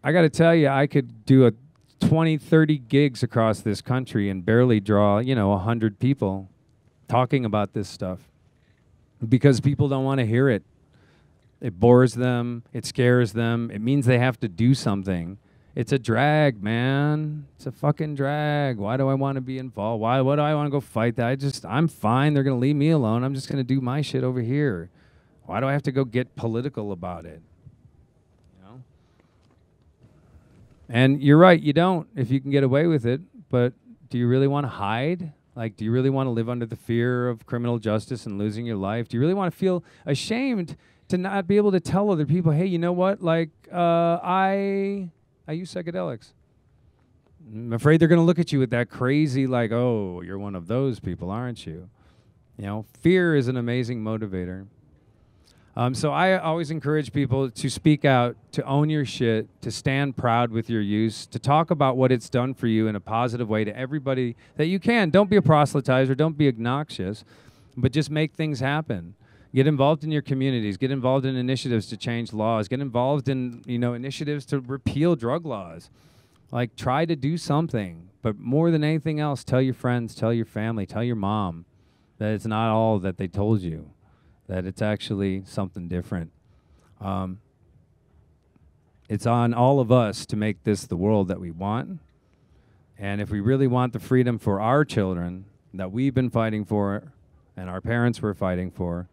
I got to tell you, I could do 20, 30 gigs across this country and barely draw, 100 people talking about this stuff, because people don't want to hear it. It bores them. It scares them. It means they have to do something. It's a drag, man. It's a fucking drag. Why do I want to be involved? Why do I want to go fight that? I'm fine. They're going to leave me alone. I'm just going to do my shit over here. Why do I have to go get political about it? And you're right, you don't, if you can get away with it. But do you really want to hide? Like, do you really want to live under the fear of criminal justice and losing your life? Do you really want to feel ashamed to not be able to tell other people, hey, you know what? Like, I use psychedelics. I'm afraid they're going to look at you with that crazy, like, oh, you're one of those people, aren't you? Fear is an amazing motivator. So I always encourage people to speak out, to own your shit, to stand proud with your use, to talk about what it's done for you in a positive way to everybody that you can. Don't be a proselytizer, don't be obnoxious, but just make things happen. Get involved in your communities. Get involved in initiatives to change laws. Get involved in, initiatives to repeal drug laws. Like, try to do something. But more than anything else, tell your friends, tell your family, tell your mom that it's not all that they told you, that it's actually something different. It's on all of us to make this the world that we want. And if we really want the freedom for our children that we've been fighting for and our parents were fighting for,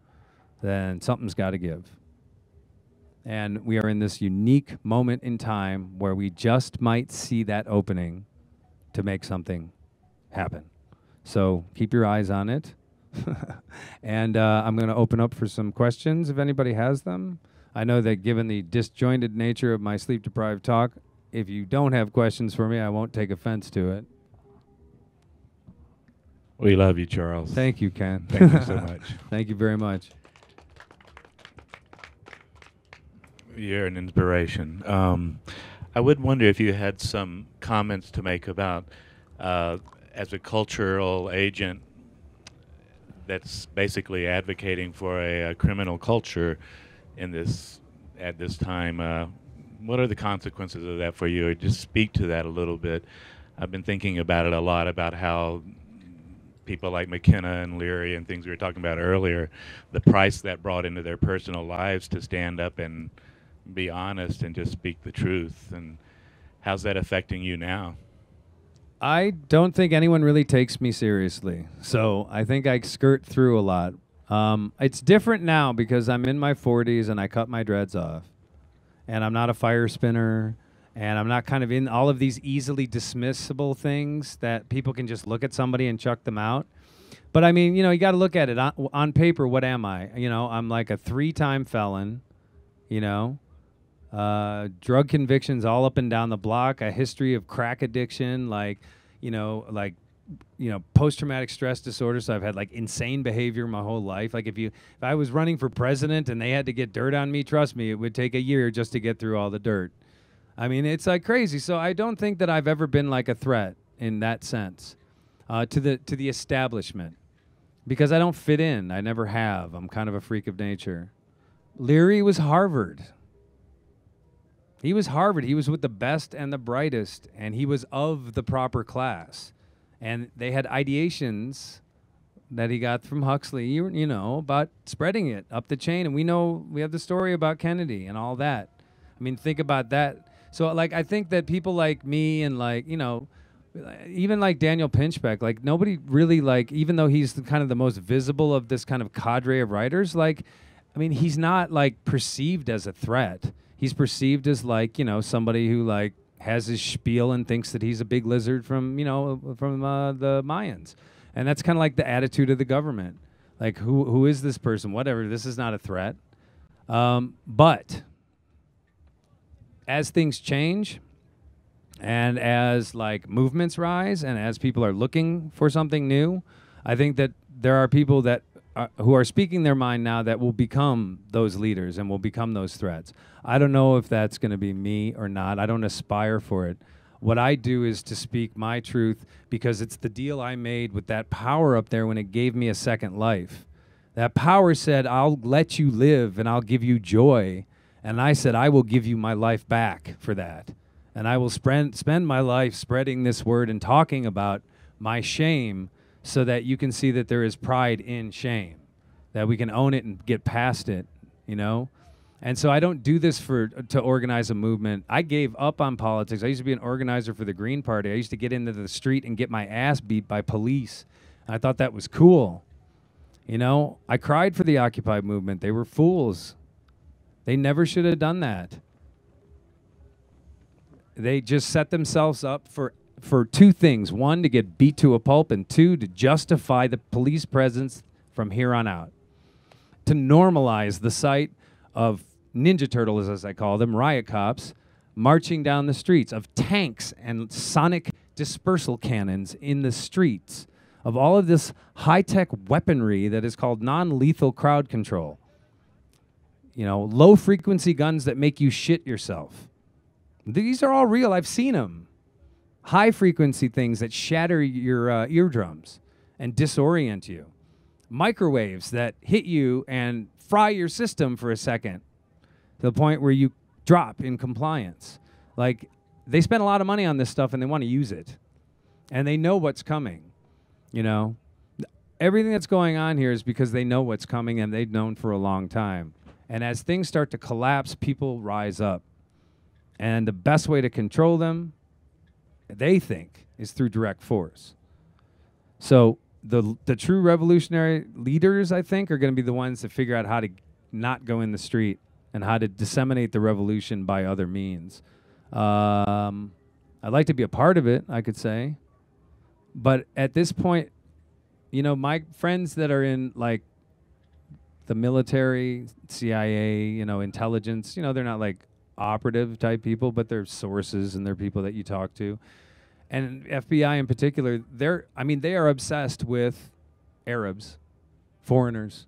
then something's got to give. And we are in this unique moment in time where we just might see that opening to make something happen. So keep your eyes on it. And I'm going to open up for some questions if anybody has them. I know that given the disjointed nature of my sleep-deprived talk, if you don't have questions for me, I won't take offense to it. We love you, Charles. Thank you, Ken. Thank you so much. Thank you very much. You're an inspiration. I would wonder if you had some comments to make about, as a cultural agent that's basically advocating for a criminal culture at this time, what are the consequences of that for you? Or just speak to that a little bit. I've been thinking about it a lot, about how people like McKenna and Leary and things we were talking about earlier, the price that brought into their personal lives to stand up and be honest and just speak the truth. And how's that affecting you now? I don't think anyone really takes me seriously, so I think I skirt through a lot. It's different now because I'm in my 40s and I cut my dreads off, and I'm not a fire spinner, and I'm not kind of in all of these easily dismissible things that people can just look at somebody and chuck them out. But I mean, you got to look at it on paper. What am I? I'm like a 3-time felon, drug convictions all up and down the block, a history of crack addiction, post-traumatic stress disorder. So I've had like insane behavior my whole life. Like if I was running for president and they had to get dirt on me, trust me, it would take a year just to get through all the dirt. I mean, it's like crazy. So I don't think that I've ever been like a threat in that sense to the establishment. because I don't fit in. I never have. I'm kind of a freak of nature. Leary was Harvard. He was Harvard. He was with the best and the brightest, and he was of the proper class. And they had ideations that he got from Huxley, you know, about spreading it up the chain. And we have the story about Kennedy and all that. I mean, think about that. So, like, I think that people like me and, like, you know, even like Daniel Pinchbeck, like, nobody really, like, even though he's kind of the most visible of this kind of cadre of writers, like, I mean, he's not, like, perceived as a threat. He's perceived as, like, you know, somebody who, like, has his spiel and thinks that he's a big lizard from, you know, from the Mayans. And that's kind of like the attitude of the government. Like, who is this person? Whatever, this is not a threat. But as things change and as, like, movements rise and as people are looking for something new, I think that there are people that who are speaking their mind now that will become those leaders and will become those threats. I don't know if that's going to be me or not. I don't aspire for it. What I do is to speak my truth because it's the deal I made with that power up there when it gave me a second life. That power said, I'll let you live and I'll give you joy. And I said, I will give you my life back for that. And I will spend my life spreading this word and talking about my shame so that you can see that there is pride in shame, that we can own it and get past it, you know? And so I don't do this to organize a movement. I gave up on politics. I used to be an organizer for the Green Party. I used to get into the street and get my ass beat by police. I thought that was cool. You know, I cried for the Occupy movement. They were fools. They never should have done that. They just set themselves up for two things. One, to get beat to a pulp, and two, to justify the police presence from here on out. To normalize the sight of Ninja Turtles, as I call them, riot cops, marching down the streets, of tanks and sonic dispersal cannons in the streets, of all of this high-tech weaponry that is called non-lethal crowd control. You know, low-frequency guns that make you shit yourself. These are all real. I've seen them. High-frequency things that shatter your eardrums and disorient you. Microwaves that hit you and fry your system for a second to the point where you drop in compliance. Like, they spend a lot of money on this stuff and they want to use it. And they know what's coming, you know. Everything that's going on here is because they know what's coming and they've known for a long time. And as things start to collapse, people rise up. And the best way to control them, they think, is through direct force. So the true revolutionary leaders, I think, are going to be the ones that figure out how to not go in the street and how to disseminate the revolution by other means. I'd like to be a part of it, I could say. But at this point, you know, my friends that are in, like, the military, CIA, you know, intelligence, you know, they're not, like, operative type people, but they're sources and they're people that you talk to. And FBI in particular, they are obsessed with Arabs, foreigners.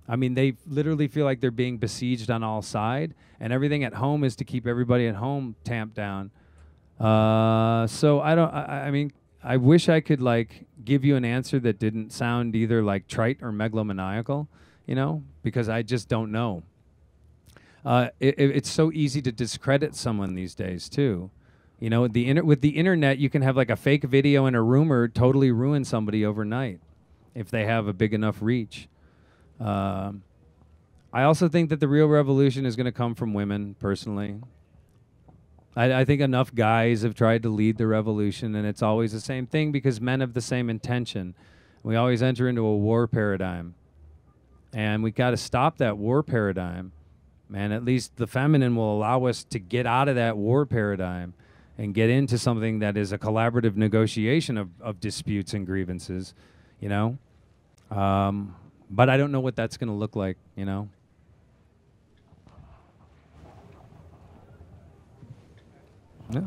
I mean, they literally feel like they're being besieged on all sides, and everything at home is to keep everybody at home tamped down. So I mean, I wish I could, like, give you an answer that didn't sound either like trite or megalomaniacal, you know, because I just don't know. It's so easy to discredit someone these days too. You know, with the internet, you can have, like, a fake video and a rumor totally ruin somebody overnight if they have a big enough reach. I also think that the real revolution is going to come from women, personally. I think enough guys have tried to lead the revolution, and it's always the same thing because men have the same intention. We always enter into a war paradigm. And we got to stop that war paradigm. And at least the feminine will allow us to get out of that war paradigm and get into something that is a collaborative negotiation of disputes and grievances, you know? But I don't know what that's going to look like, you know? Yeah.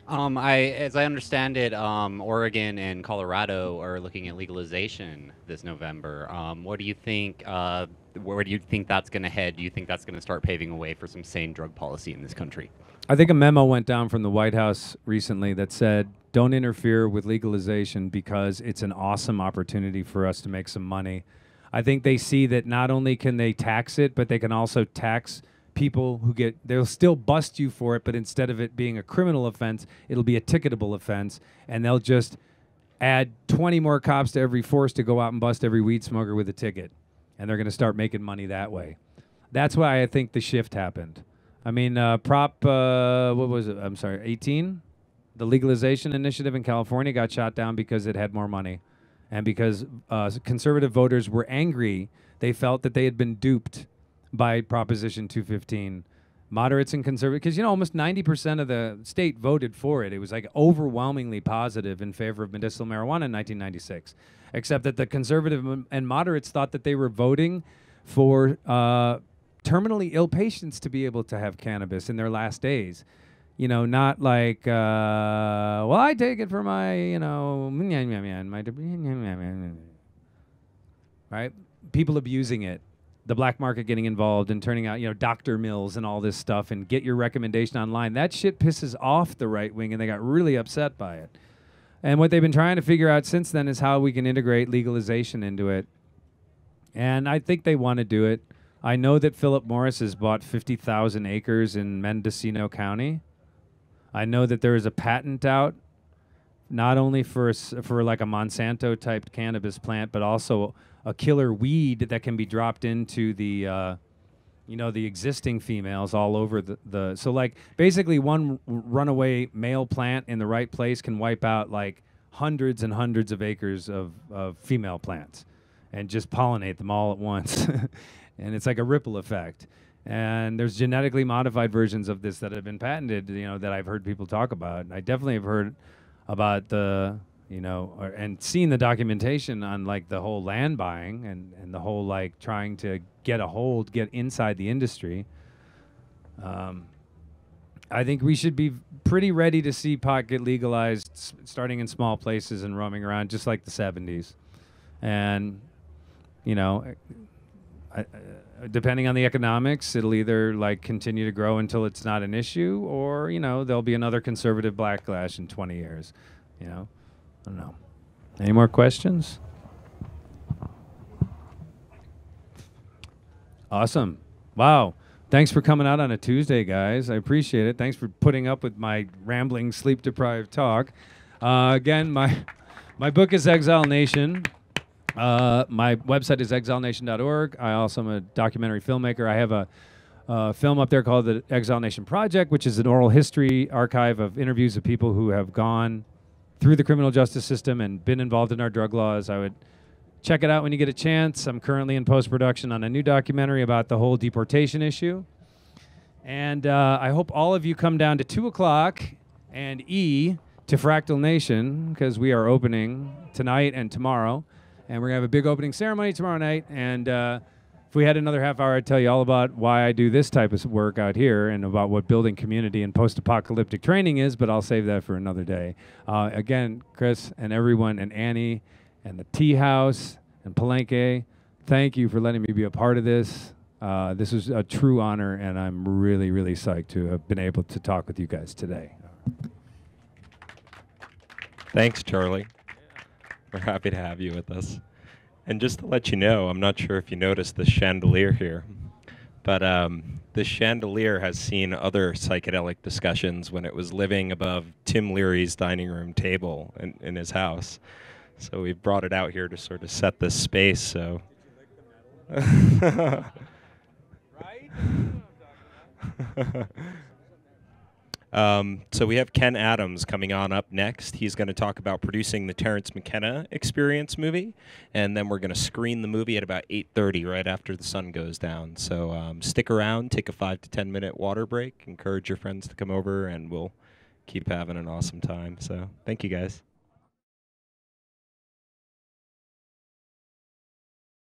As I understand it, Oregon and Colorado are looking at legalization this November. What do you think? Where do you think that's going to head? Do you think that's going to start paving a way for some sane drug policy in this country? I think a memo went down from the White House recently that said don't interfere with legalization because it's an awesome opportunity for us to make some money. I think they see that not only can they tax it, but they can also tax people who they'll still bust you for it, but instead of it being a criminal offense, it'll be a ticketable offense, and they'll just add 20 more cops to every force to go out and bust every weed smoker with a ticket. And they're going to start making money that way. That's why I think the shift happened. I mean, Prop, what was it? I'm sorry, 18? The legalization initiative in California got shot down because it had more money. And because conservative voters were angry, they felt that they had been duped by Proposition 215. Moderates and conservatives, because, you know, almost 90% of the state voted for it. It was like overwhelmingly positive in favor of medicinal marijuana in 1996. Except that the conservative and moderates thought that they were voting for terminally ill patients to be able to have cannabis in their last days. You know, not like, well, I take it for my, you know, right? People abusing it. The black market getting involved and turning out, you know, doctor mills and all this stuff and get your recommendation online. That shit pisses off the right wing, and they got really upset by it. And what they've been trying to figure out since then is how we can integrate legalization into it. And I think they want to do it. I know that Philip Morris has bought 50,000 acres in Mendocino County. I know that there is a patent out, not only for like a Monsanto type cannabis plant, but also a killer weed that can be dropped into the, you know, the existing females all over the. So like basically one runaway male plant in the right place can wipe out like hundreds and hundreds of acres of female plants and just pollinate them all at once. And it's like a ripple effect. And there's genetically modified versions of this that have been patented, you know, that I've heard people talk about. I definitely have heard about the, you know, and seen the documentation on like the whole land buying and the whole like trying to get inside the industry. I think we should be pretty ready to see pot get legalized starting in small places and roaming around just like the 70s. And, you know, depending on the economics, it'll either like continue to grow until it's not an issue, or, you know, there'll be another conservative backlash in 20 years, you know. I don't know. Any more questions? Awesome. Wow. Thanks for coming out on a Tuesday, guys. I appreciate it. Thanks for putting up with my rambling, sleep-deprived talk. Again, my book is Exile Nation. My website is exilenation.org. I also am a documentary filmmaker. I have a film up there called the Exile Nation Project, which is an oral history archive of interviews of people who have gone through the criminal justice system and been involved in our drug laws. I would check it out when you get a chance. I'm currently in post-production on a new documentary about the whole deportation issue. And I hope all of you come down to 2 o'clock and to Fractal Nation, because we are opening tonight and tomorrow. And we're going to have a big opening ceremony tomorrow night. And if we had another half hour, I'd tell you all about why I do this type of work out here and about what building community and post-apocalyptic training is, but I'll save that for another day. Again, Chris and everyone and Annie and the Tea House and Palenque, thank you for letting me be a part of this. This was a true honor, and I'm really, really psyched to have been able to talk with you guys today. Thanks, Charlie. We're happy to have you with us. And just to let you know, I'm not sure if you noticed the chandelier here, but this chandelier has seen other psychedelic discussions when it was living above Tim Leary's dining room table in his house. So we've brought it out here to sort of set this space. So. So we have Ken Adams coming on up next. He's going to talk about producing the Terrence McKenna Experience movie, and then we're going to screen the movie at about 8:30, right after the sun goes down. So stick around, take a 5 to 10 minute water break, encourage your friends to come over, and we'll keep having an awesome time. So thank you, guys.